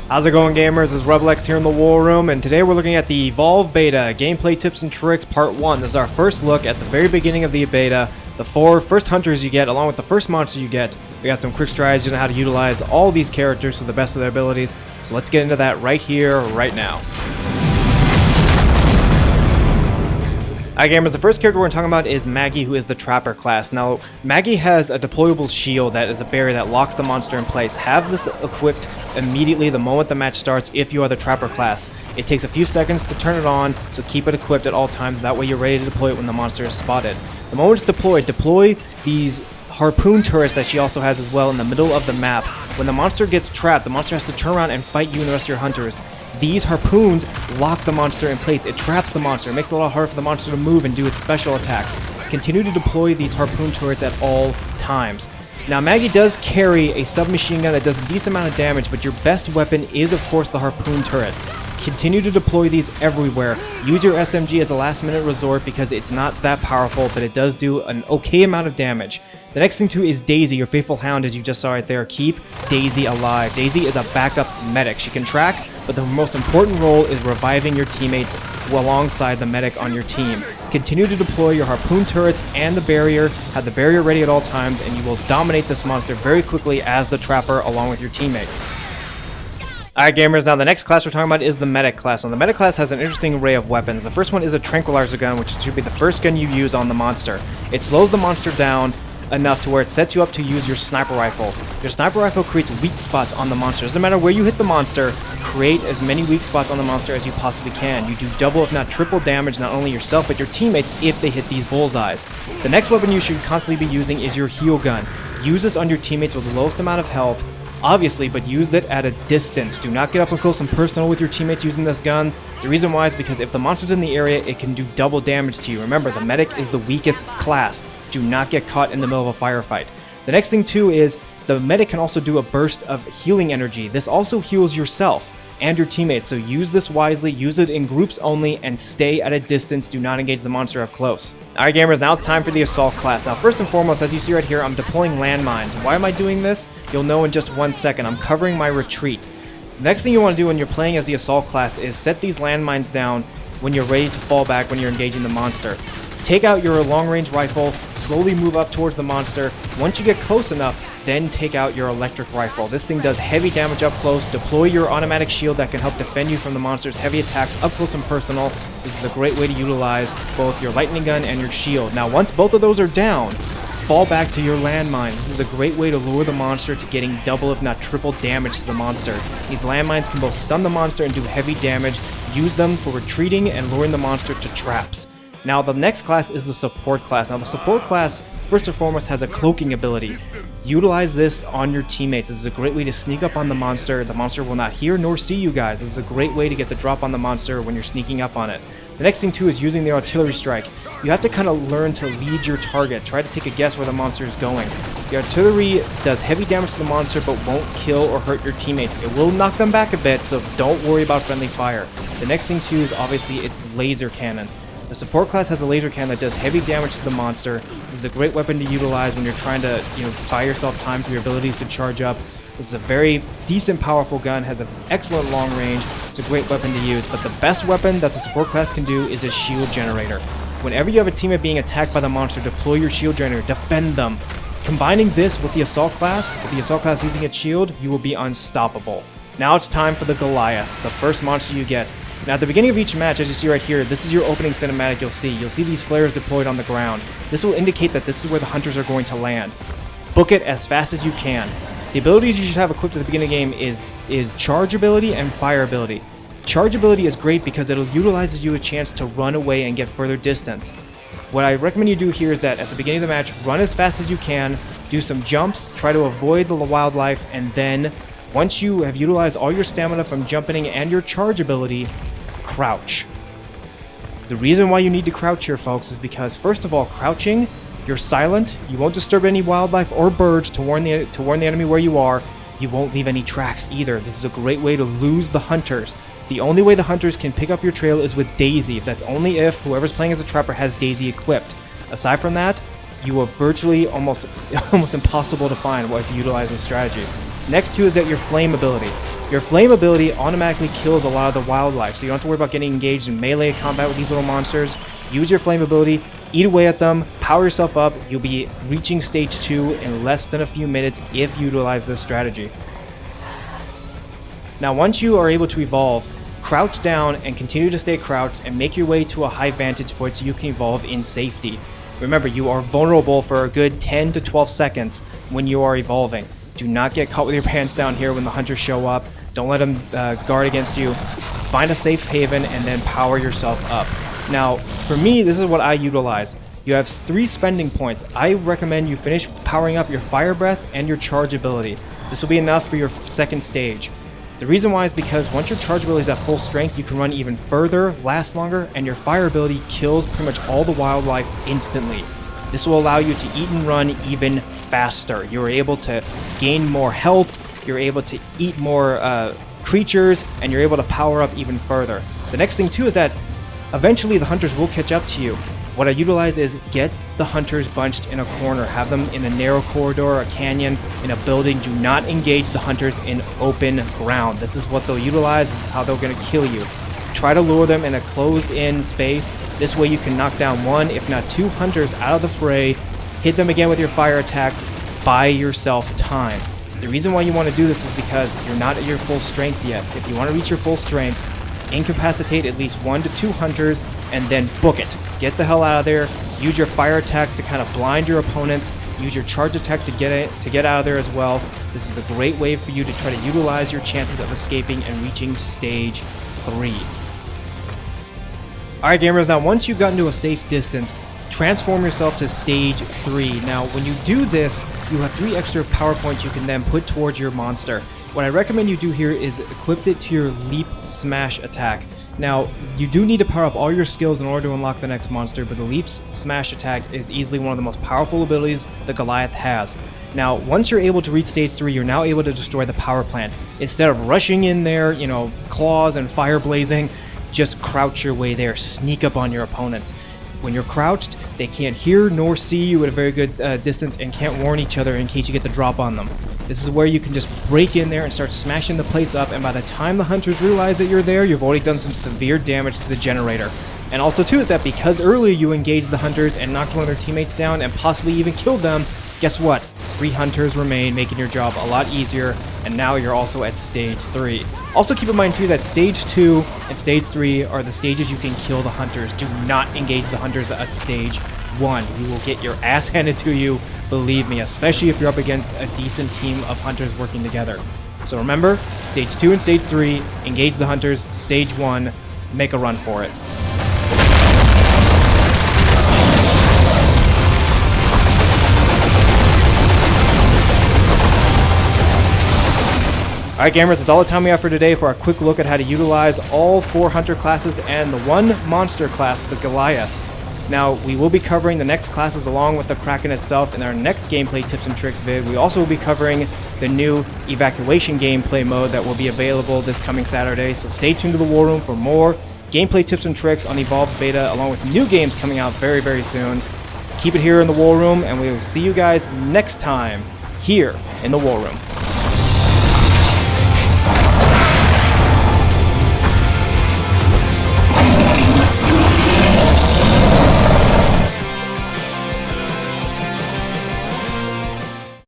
How's it going, gamers? It's Reblex here in the War Room, and today we're looking at the Evolve Beta Gameplay Tips and Tricks Part 1. This is our first look at the very beginning of the beta, the four first hunters you get, along with the first monster you get. We got some quick strategies on how to utilize all these characters to the best of their abilities, so let's get into that right here, right now. Alright gamers, the first character we're talking about is Maggie, who is the Trapper class. Now, Maggie has a deployable shield that is a barrier that locks the monster in place. Have this equipped immediately the moment the match starts if you are the Trapper class. It takes a few seconds to turn it on, so keep it equipped at all times, that way you're ready to deploy it when the monster is spotted. The moment it's deployed, deploy these harpoon turrets that she also has as well in the middle of the map. When the monster gets trapped, the monster has to turn around and fight you and the rest of your hunters. These harpoons lock the monster in place. It traps the monster. It makes it a lot harder for the monster to move and do its special attacks. Continue to deploy these harpoon turrets at all times. Now, Maggie does carry a submachine gun that does a decent amount of damage, but your best weapon is, of course, the harpoon turret. Continue to deploy these everywhere. Use your SMG as a last-minute resort because it's not that powerful, but it does do an okay amount of damage. The next thing too is Daisy, your faithful hound, as you just saw right there. Keep Daisy alive. Daisy is a backup medic. She can track, but the most important role is reviving your teammates alongside the medic on your team. Continue to deploy your harpoon turrets and the barrier. Have the barrier ready at all times, and you will dominate this monster very quickly as the Trapper along with your teammates. Alright gamers, now the next class we're talking about is the Medic class. Now the Medic class has an interesting array of weapons. The first one is a tranquilizer gun, which should be the first gun you use on the monster. It slows the monster down enough to where it sets you up to use your sniper rifle. Your sniper rifle creates weak spots on the monster. Doesn't matter where you hit the monster, create as many weak spots on the monster as you possibly can. You do double if not triple damage, not only yourself but your teammates if they hit these bullseyes. The next weapon you should constantly be using is your heal gun. Use this on your teammates with the lowest amount of health, obviously, but use it at a distance. Do not get up and close and personal with your teammates using this gun. The reason why is because if the monster's in the area, it can do double damage to you. Remember, the medic is the weakest class. Do not get caught in the middle of a firefight. The next thing too is the medic can also do a burst of healing energy. This also heals yourself and your teammates, so use this wisely, use it in groups only, and stay at a distance. Do not engage the monster up close. Alright gamers, now it's time for the Assault class. Now first and foremost, as you see right here, I'm deploying landmines. Why am I doing this? You'll know in just 1 second. I'm covering my retreat. Next thing you want to do when you're playing as the Assault class is set these landmines down when you're ready to fall back when you're engaging the monster. Take out your long-range rifle, slowly move up towards the monster. Once you get close enough, then take out your electric rifle. This thing does heavy damage up close. Deploy your automatic shield that can help defend you from the monster's heavy attacks up close and personal. This is a great way to utilize both your lightning gun and your shield. Now, once both of those are down, fall back to your landmines. This is a great way to lure the monster to getting double if not triple damage to the monster. These landmines can both stun the monster and do heavy damage. Use them for retreating and luring the monster to traps. Now, the next class is the Support class. Now, the Support class, first and foremost, has a cloaking ability. Utilize this on your teammates. This is a great way to sneak up on the monster. The monster will not hear nor see you guys. This is a great way to get the drop on the monster when you're sneaking up on it. The next thing too is using the artillery strike. You have to kind of learn to lead your target. Try to take a guess where the monster is going. The artillery does heavy damage to the monster but won't kill or hurt your teammates. It will knock them back a bit, so don't worry about friendly fire. The next thing too is obviously its laser cannon. The Support class has a laser cannon that does heavy damage to the monster. This is a great weapon to utilize when you're trying to, buy yourself time for your abilities to charge up. This is a very decent, powerful gun, has an excellent long range. It's a great weapon to use, but the best weapon that the Support class can do is a shield generator. Whenever you have a teammate being attacked by the monster, deploy your shield generator, defend them. Combining this with the Assault class using its shield, you will be unstoppable. Now it's time for the Goliath, the first monster you get. Now at the beginning of each match, as you see right here, this is your opening cinematic. You'll see these flares deployed on the ground. This will indicate that this is where the hunters are going to land. Book it as fast as you can. The abilities you should have equipped at the beginning of the game is charge ability and fire ability. Charge ability is great because it'll utilize you a chance to run away and get further distance. What I recommend you do here is that at the beginning of the match, run as fast as you can, do some jumps, try to avoid the wildlife, and then once you have utilized all your stamina from jumping and your charge ability, crouch. The reason why you need to crouch here, folks, is because first of all, crouching, you're silent, you won't disturb any wildlife or birds to warn the enemy where you are. You won't leave any tracks either. This is a great way to lose the hunters. The only way the hunters can pick up your trail is with Daisy. That's only if whoever's playing as a Trapper has Daisy equipped. Aside from that, you are virtually almost impossible to find if you utilize this strategy. Next two is that your flame ability. Your flame ability automatically kills a lot of the wildlife, so you don't have to worry about getting engaged in melee combat with these little monsters. Use your flame ability, eat away at them, power yourself up. You'll be reaching stage 2 in less than a few minutes if you utilize this strategy. Now once you are able to evolve, crouch down and continue to stay crouched and make your way to a high vantage point so you can evolve in safety. Remember, you are vulnerable for a good 10 to 12 seconds when you are evolving. Do not get caught with your pants down here when the hunters show up. Don't let them guard against you. Find a safe haven and then power yourself up. Now, for me, this is what I utilize. You have 3 spending points. I recommend you finish powering up your fire breath and your charge ability. This will be enough for your second stage. The reason why is because once your charge ability is at full strength, you can run even further, last longer, and your fire ability kills pretty much all the wildlife instantly. This will allow you to eat and run even faster. You're able to gain more health, you're able to eat more creatures, and you're able to power up even further. The next thing too is that eventually the hunters will catch up to you. What I utilize is get the hunters bunched in a corner. Have them in a narrow corridor, a canyon, in a building. Do not engage the hunters in open ground. This is what they'll utilize. This is how they're going to kill you. Try to lure them in a closed-in space. This way you can knock down 1, if not 2 hunters out of the fray. Hit them again with your fire attacks. Buy yourself time. The reason why you want to do this is because you're not at your full strength yet. If you want to reach your full strength, incapacitate at least 1 to 2 hunters and then book it. Get the hell out of there. Use your fire attack to kind of blind your opponents. Use your charge attack to get out of there as well. This is a great way for you to try to utilize your chances of escaping and reaching stage 3. Alright gamers, now once you've gotten to a safe distance, transform yourself to stage 3. Now when you do this, you have 3 extra power points you can then put towards your monster. What I recommend you do here is equip it to your leap smash attack. Now, you do need to power up all your skills in order to unlock the next monster, but the leap smash attack is easily one of the most powerful abilities that Goliath has. Now, once you're able to reach stage 3, you're now able to destroy the power plant. Instead of rushing in there, claws and fire blazing, just crouch your way there, sneak up on your opponents. When you're crouched, they can't hear nor see you at a very good distance and can't warn each other in case you get the drop on them. This is where you can just break in there and start smashing the place up, and by the time the hunters realize that you're there, you've already done some severe damage to the generator. And also too is that because earlier you engaged the hunters and knocked one of their teammates down and possibly even killed them, guess what? 3 hunters remain, making your job a lot easier, and now you're also at stage 3. Also keep in mind too that stage 2 and stage 3 are the stages you can kill the hunters. Do not engage the hunters at stage 1. You will get your ass handed to you, believe me, especially if you're up against a decent team of hunters working together. So remember, stage 2 and stage 3, engage the hunters. Stage 1, make a run for it. Alright gamers, that's all the time we have for today for a quick look at how to utilize all 4 hunter classes and the 1 monster class, the Goliath. Now, we will be covering the next classes along with the Kraken itself in our next gameplay tips and tricks vid. We also will be covering the new evacuation gameplay mode that will be available this coming Saturday, so stay tuned to the War Room for more gameplay tips and tricks on Evolved Beta, along with new games coming out very, very soon. Keep it here in the War Room, and we will see you guys next time here in the War Room.